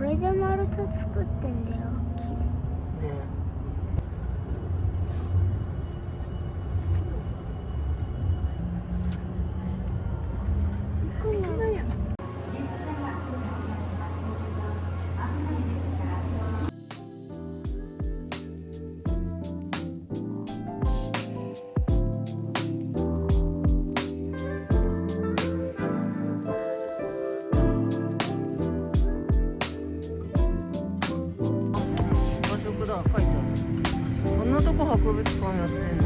これで丸太作ってんだよ、木で。ね。和食だ、書いてある。そんなとこ博物館やってんだ。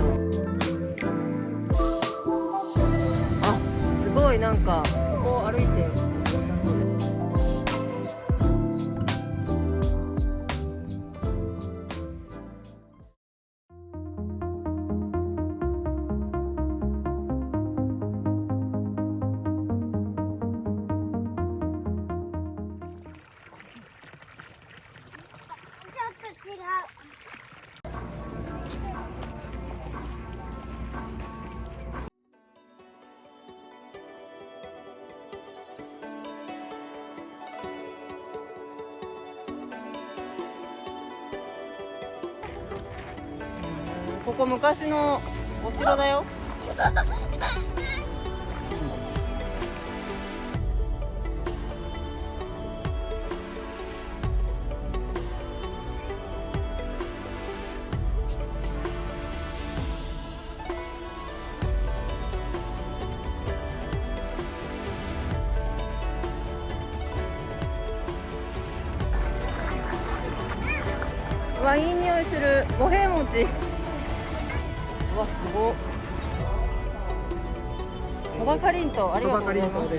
あ、すごい、なんかここ歩いて。ちょっと違う。ここ昔のお城だよ。うわ、いい匂いする。五平餅。うわ、すごっ。そばかりんとう、ありがとうございます。おいしい。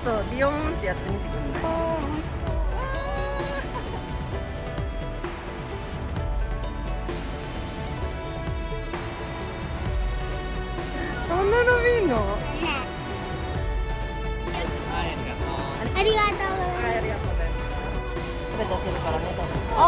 ちょっとビヨーンってやってみてください。そんな伸びんの？ありがとう。ありがとうございます。食べたするからね、多分。あ。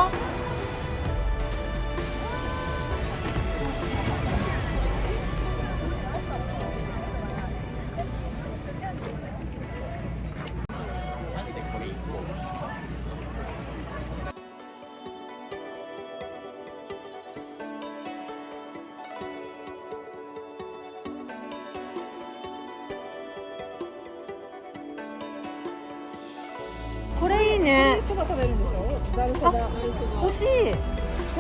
これいいね。そば食べるんでしょ？ざるそば。欲しい。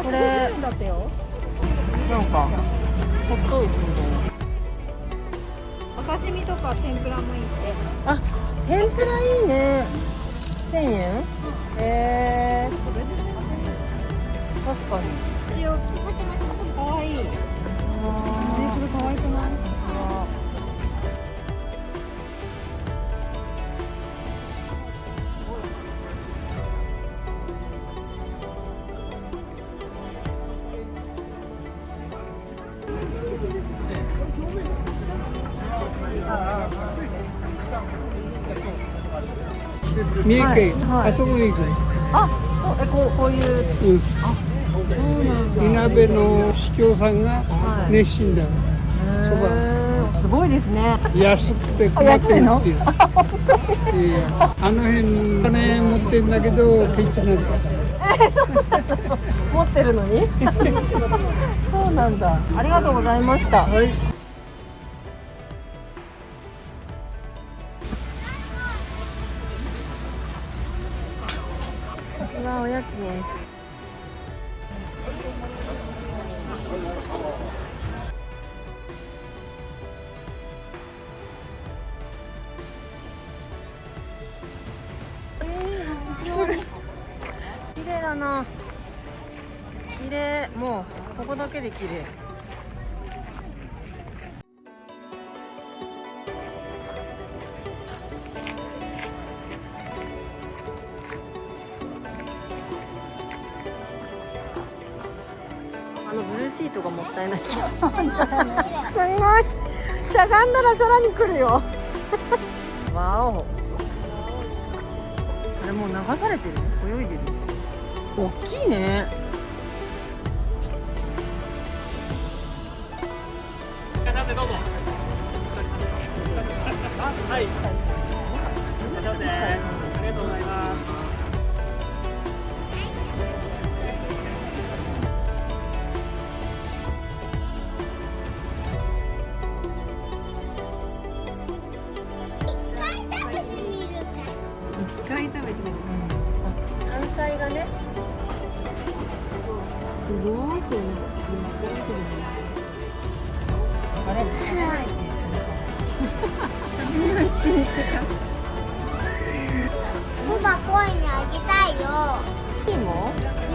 これ150円だってよ。なんかホットイチみたいな。お刺身とか天ぷらもいいって。あ、天ぷらいいね。1000円？確かに。塩かわいい。ね、これかわいくない？三重県、はいあそこに行く。あ、そう、こういう。そうなんだ。いなべの市長さんが熱心だよ。すごいですね。安くて困ってるんですよ。あの辺金持ってんだけどケチなんです。そうなの。持ってるのに。そうなんだ。ありがとうございました。はい。うわ、おやつね。綺麗だな。綺麗。もうここだけで綺麗。あのブルーシートがもったいないけどすごいしゃがんだらさらに来るよわお、あれもう流されてる、泳いでる、大きいね。どうぞ。はい。いらっしゃいませ。ありがとうございます。一回食べてみる。山菜がね、すごいと思う。あれパパコイにあげたいよ。いいもあ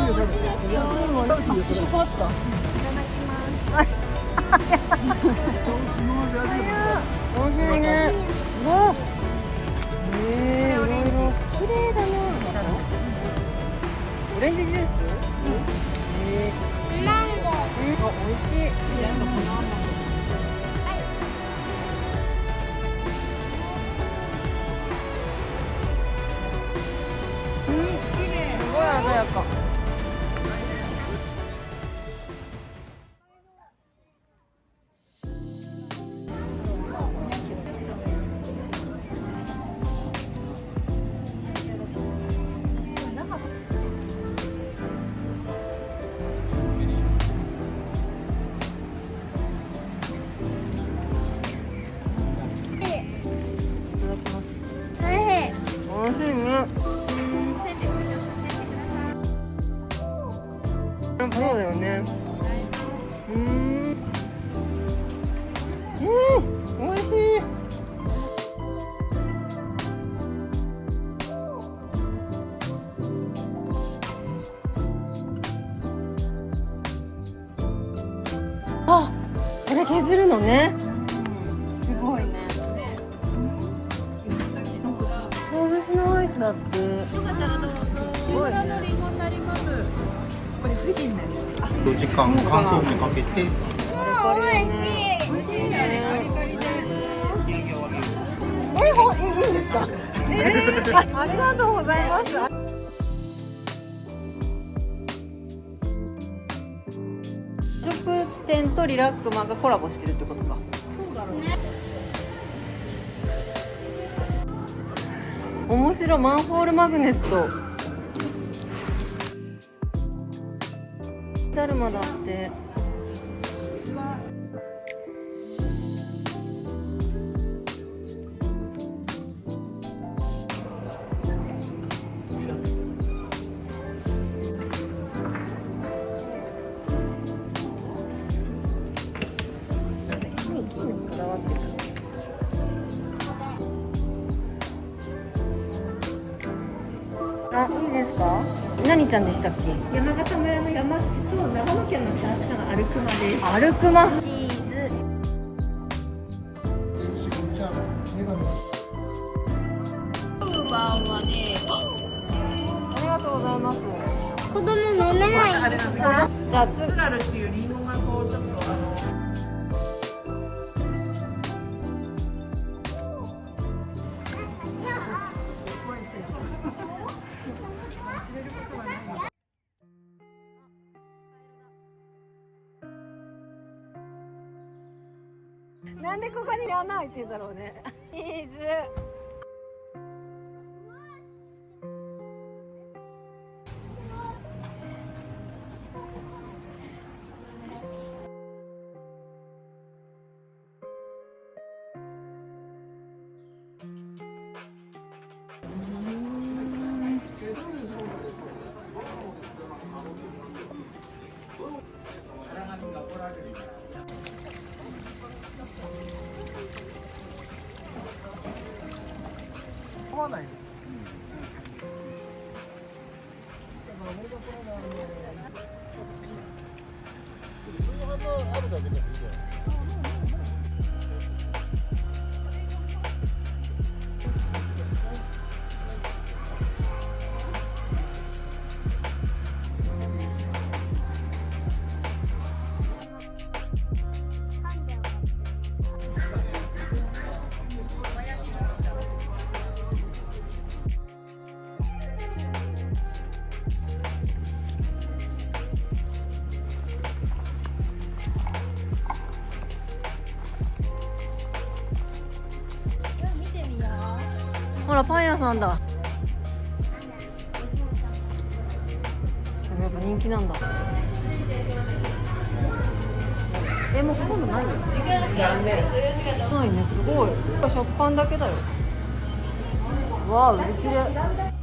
ー、美味しいですよ。安いもん、あ、試食あった。いただきます。おいしいね。うわ、いろいろ綺麗だな。オレンジジュース？マンゴー。あ、美味しい。すごい鮮やか。美味しいね。そうだよね。美味しい。あ、それ削るのね。すごいね。そう節のアイスだって。すごいね。4時間乾燥機かけて美味しい。美味しいね。いいんですか？ありがとうございます。食店とリラックマがコラボしてるってことか。そうだろうね。面白い、マンホールマグネット。だるまだって。木にこだわってた。あ、いいですか？何ちゃんでしたっけ？山形村の山土と長野県のキャラクターのアルクマです。アルクマチーズ。ありがとうございます。子供飲めないんですか？じゃあツラルっていうリンゴがこうちょっとなんでここに穴開いてんだろうね。チーズ。合わない。ほらパン屋さんだ。でもやっぱ人気なんだ。もうほとんどないよ。ないね、すごい。食パンだけだよ。わあ、売り切れ。